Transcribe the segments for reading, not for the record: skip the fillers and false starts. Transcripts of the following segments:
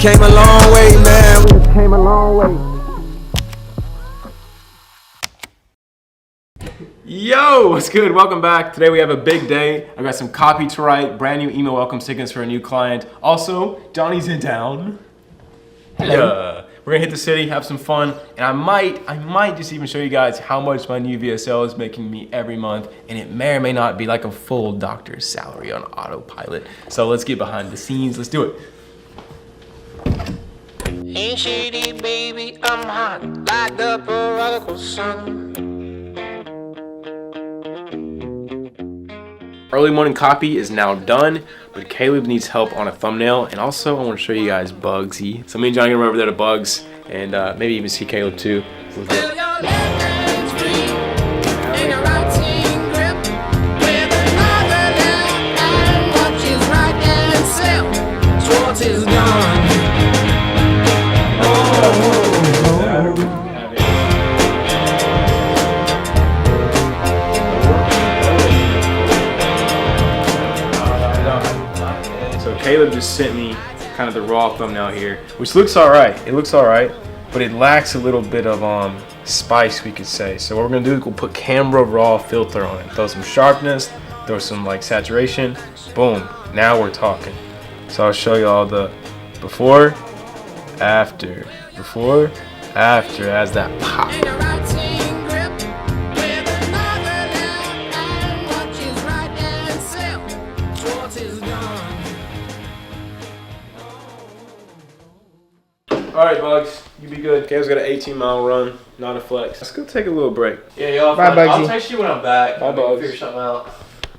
came a long way, man. We just came a long way. Yo, what's good? Welcome back. Today we have a big day. I got some copy to write, brand new email welcome stickers for a new client. Also, Johnny's in town. Hello. We're gonna hit the city, have some fun, and I might just even show you guys how much my new VSL is making me every month, and it may or may not be like a full doctor's salary on autopilot. So let's get behind the scenes. Let's do it. Ain't shitty, baby, I'm hot like the prodigal son. Early morning copy is now done, but Caleb needs help on a thumbnail, and also I want to show you guys Bugsy. So me and Johnny are gonna go over there to Bugs, and maybe even see Caleb too. Caleb just sent me kind of the raw thumbnail here, which looks alright. It looks alright, but it lacks a little bit of spice, we could say. So what we're gonna do is we'll put Camera Raw filter on it. Throw some sharpness, throw some like saturation. Boom. Now we're talking. So I'll show you all the before, after as that pop. Alright, Bugs, you be good. Caleb's got an 18-mile run, not a flex. Let's go take a little break. Yeah, y'all. Bye, Bugsy. I'll text you when I'm back. Bye, Bugs. Figure something out.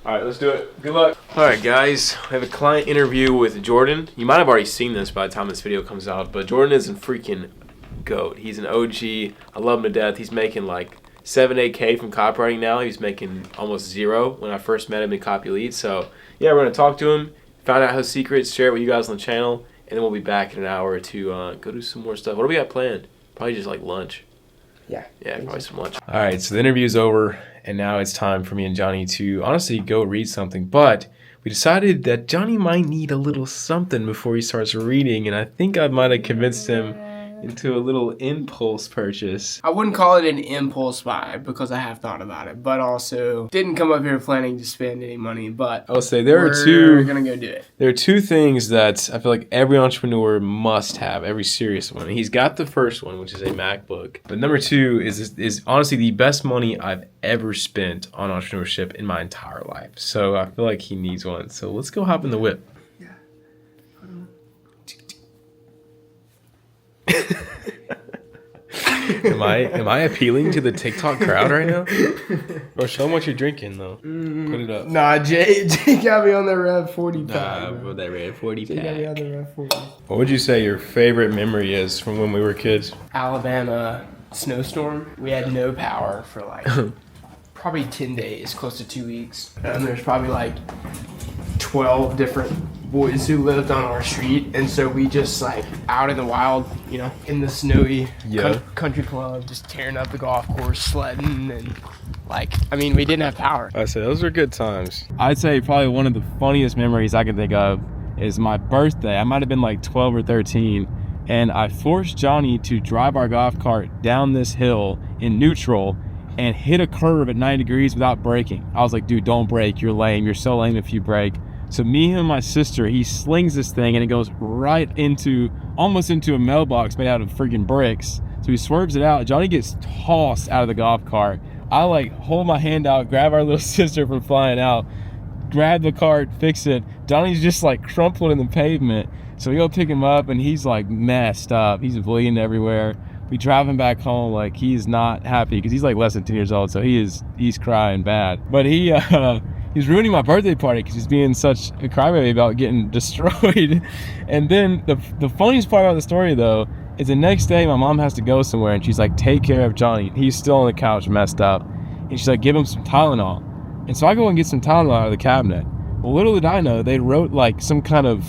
Alright, let's do it. Good luck. Alright, guys, we have a client interview with Jordan. You might have already seen this by the time this video comes out, but Jordan is a freaking GOAT. He's an OG. I love him to death. He's making like 7-8K from copywriting now. He was making almost zero when I first met him in Copy Lead. So, yeah, we're going to talk to him, find out his secrets, share it with you guys on the channel. And then we'll be back in an hour to go do some more stuff. What do we got planned? Probably just like lunch. Yeah. Yeah, probably some lunch. All right, so the interview's over, and now it's time for me and Johnny to honestly go read something. But we decided that Johnny might need a little something before he starts reading, and I think I might have convinced him into a little impulse purchase. I wouldn't call it an impulse buy because I have thought about it, but also didn't come up here planning to spend any money, but I'll say we're gonna go do it. There are two things that I feel like every entrepreneur must have, every serious one. He's got the first one, which is a MacBook. But number two is honestly the best money I've ever spent on entrepreneurship in my entire life. So I feel like he needs one. So let's go hop in the whip. Am I appealing to the TikTok crowd right now? Bro, show them what you're drinking though. Put it up. Nah, Jay got me on the Rev 40 pack. Bro, that Red 40 Jay got me on pack. the Rev 40. What would you say your favorite memory is from when we were kids? Alabama snowstorm. We had no power for like probably 10 days, close to 2 weeks. And there's probably like 12 different boys who lived on our street, and so we just like out in the wild, you know, in the snowy country club, just tearing up the golf course, sledding, and like, I mean, we didn't have power. I say those were good times. I'd say probably one of the funniest memories I can think of is my birthday. I might have been like 12 or 13, and I forced Johnny to drive our golf cart down this hill in neutral and hit a curve at 90 degrees without braking. I was like, dude, don't brake. You're lame. You're so lame if you brake. So me and my sister, he slings this thing and it goes right almost into a mailbox made out of freaking bricks. So he swerves it out. Johnny gets tossed out of the golf cart. I like hold my hand out, grab our little sister from flying out, grab the cart, fix it. Johnny's just like crumpled in the pavement. So we go pick him up and he's like messed up. He's bleeding everywhere. We drive him back home, like he's not happy because he's like less than 10 years old. So he's crying bad. But he's ruining my birthday party because he's being such a crybaby about getting destroyed. And then the funniest part about the story though is the next day my mom has to go somewhere and she's like, take care of Johnny. He's still on the couch messed up. And she's like, give him some Tylenol. And so I go and get some Tylenol out of the cabinet. Well, little did I know, they wrote like some kind of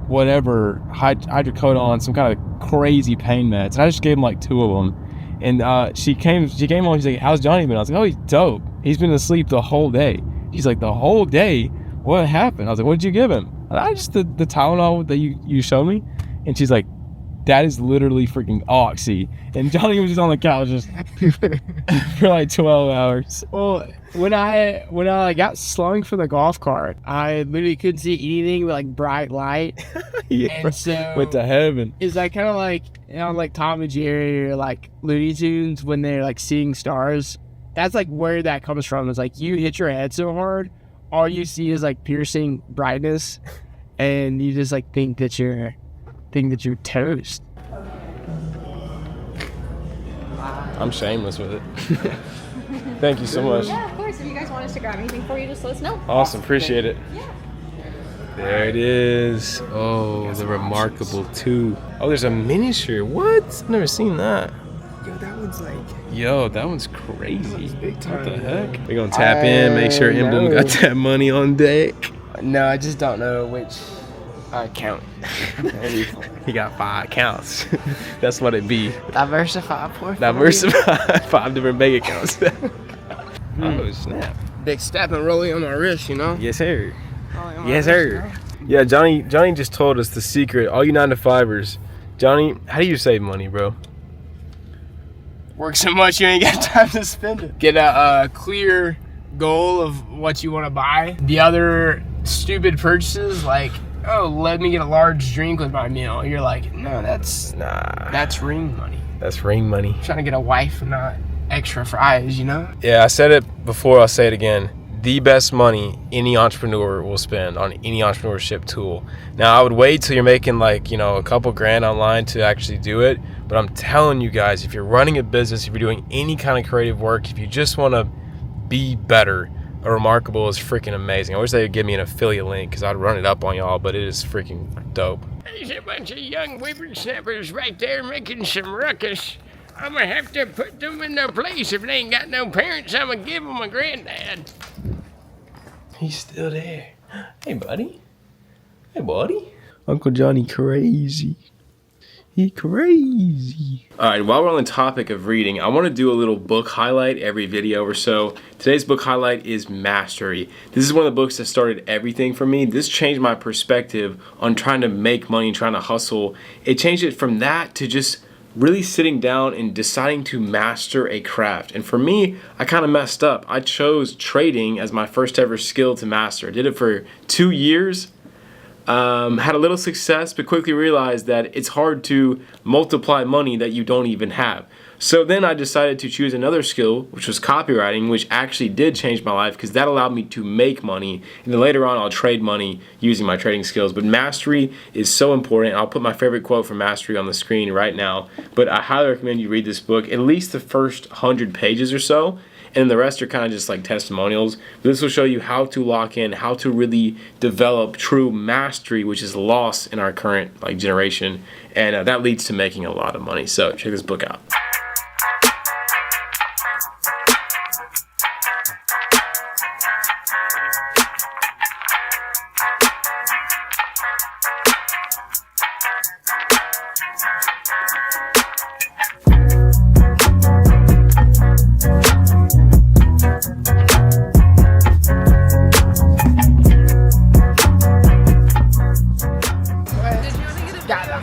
whatever, hydrocodone, some kind of crazy pain meds. And I just gave him like 2 of them. And she came home, she's like, how's Johnny been? I was like, oh, he's dope. He's been asleep the whole day. She's like, the whole day? What happened? I was like, what did you give him? I just the Tylenol that you showed me. And she's like, that is literally freaking oxy. And Johnny was just on the couch just for like 12 hours. Well, when I like got slung for the golf cart, I literally couldn't see anything with like bright light. Yeah, And so went to heaven. is that kind of like, you know, like Tom and Jerry or like Looney Tunes when they're like seeing stars? That's like where that comes from. It's like you hit your head so hard, all you see is like piercing brightness, and you just like think that you're toast. I'm shameless with it. Thank you so much. Yeah, of course. If you guys want us to grab anything for you, just let us know. Awesome, appreciate it. Yeah. There it is. Oh, the Remarkable 2. Oh, there's a miniature. What? I've never seen that. Yo, that one's like, Yo, that one's crazy. big time. What the heck? We're gonna tap in, make sure Emblem got that money on deck. no, I just don't know which account. He got 5 accounts. That's what it be. Diversify portfolio. Diversify 5 different bank accounts. Oh, snap. Big step and rolling on my wrist, you know? Yes, sir. Rolling on my Yes, wrist, sir. Yeah, Johnny just told us the secret. All you 9-to-5ers. Johnny, how do you save money, bro? Work so much you ain't got time to spend it. Get a clear goal of what you want to buy. The other stupid purchases, like, oh, let me get a large drink with my meal. You're like, no, that's ring money. That's ring money. Trying to get a wife, not extra fries, you know? Yeah, I said it before, I'll say it again. The best money any entrepreneur will spend on any entrepreneurship tool. Now, I would wait till you're making like, you know, a couple grand online to actually do it. But I'm telling you guys, if you're running a business, if you're doing any kind of creative work, if you just want to be better, a Remarkable is freaking amazing. I wish they would give me an affiliate link because I'd run it up on y'all, but it is freaking dope. There's a bunch of young whippersnappers right there making some ruckus. I'm gonna have to put them in their place. If they ain't got no parents, I'm gonna give them a granddad. He's still there. Hey, buddy. Hey, buddy. Uncle Johnny crazy. He crazy. All right, while we're on the topic of reading, I want to do a little book highlight every video or so. Today's book highlight is Mastery. This is one of the books that started everything for me. This changed my perspective on trying to make money, trying to hustle. It changed it from that to just really sitting down and deciding to master a craft. And for me, I kind of messed up. I chose trading as my first ever skill to master. I did it for 2 years. Had a little success, but quickly realized that it's hard to multiply money that you don't even have. So then I decided to choose another skill, which was copywriting, which actually did change my life because that allowed me to make money. And then later on, I'll trade money using my trading skills. But mastery is so important. I'll put my favorite quote from Mastery on the screen right now. But I highly recommend you read this book, at least the first 100 pages or so. And the rest are kind of just like testimonials. This will show you how to lock in, how to really develop true mastery, which is lost in our current like generation. And that leads to making a lot of money. So check this book out.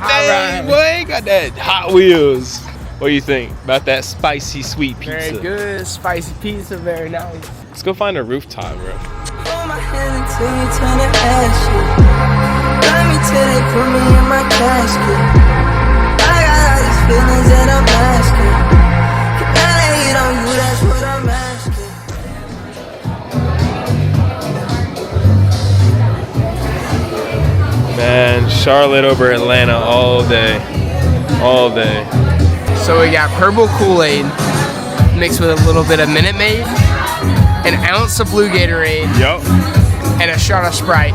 Hey, boy, got that Hot Wheels. What do you think about that spicy sweet pizza? Very good, spicy pizza, very nice. Let's go find a rooftop, bro. Hold my hand until you turn to ashes. Love me till they put me in my casket. I got all these feelings that I'm asking. Can I lay it on you? That's what I'm asking. Man, Charlotte over Atlanta all day. All day. So we got purple Kool-Aid mixed with a little bit of Minute Maid, an ounce of blue Gatorade, Yup. and a shot of Sprite.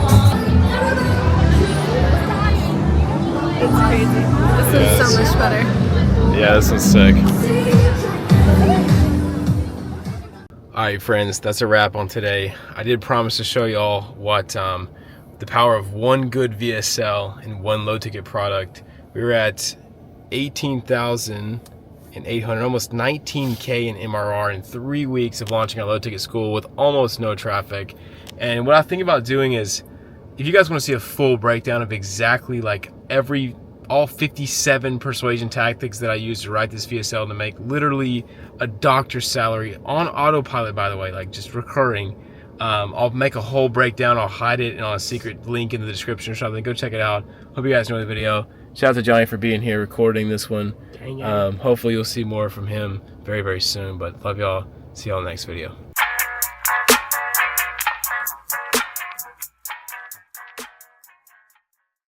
It's crazy. This is so much better. Yeah, this one's sick. Alright friends, that's a wrap on today. I did promise to show y'all what the power of one good VSL and one low ticket product. We were at 18,800, almost 19K in MRR in 3 weeks of launching our low ticket school with almost no traffic. And what I think about doing is, if you guys want to see a full breakdown of exactly like every all 57 persuasion tactics that I used to write this VSL to make literally a doctor's salary on autopilot, by the way, like just recurring. I'll make a whole breakdown. I'll hide it on a secret link in the description or something. Go check it out. Hope you guys enjoyed the video. Shout out to Johnny for being here recording this one. Hopefully you'll see more from him very, very soon. But love y'all. See y'all in the next video.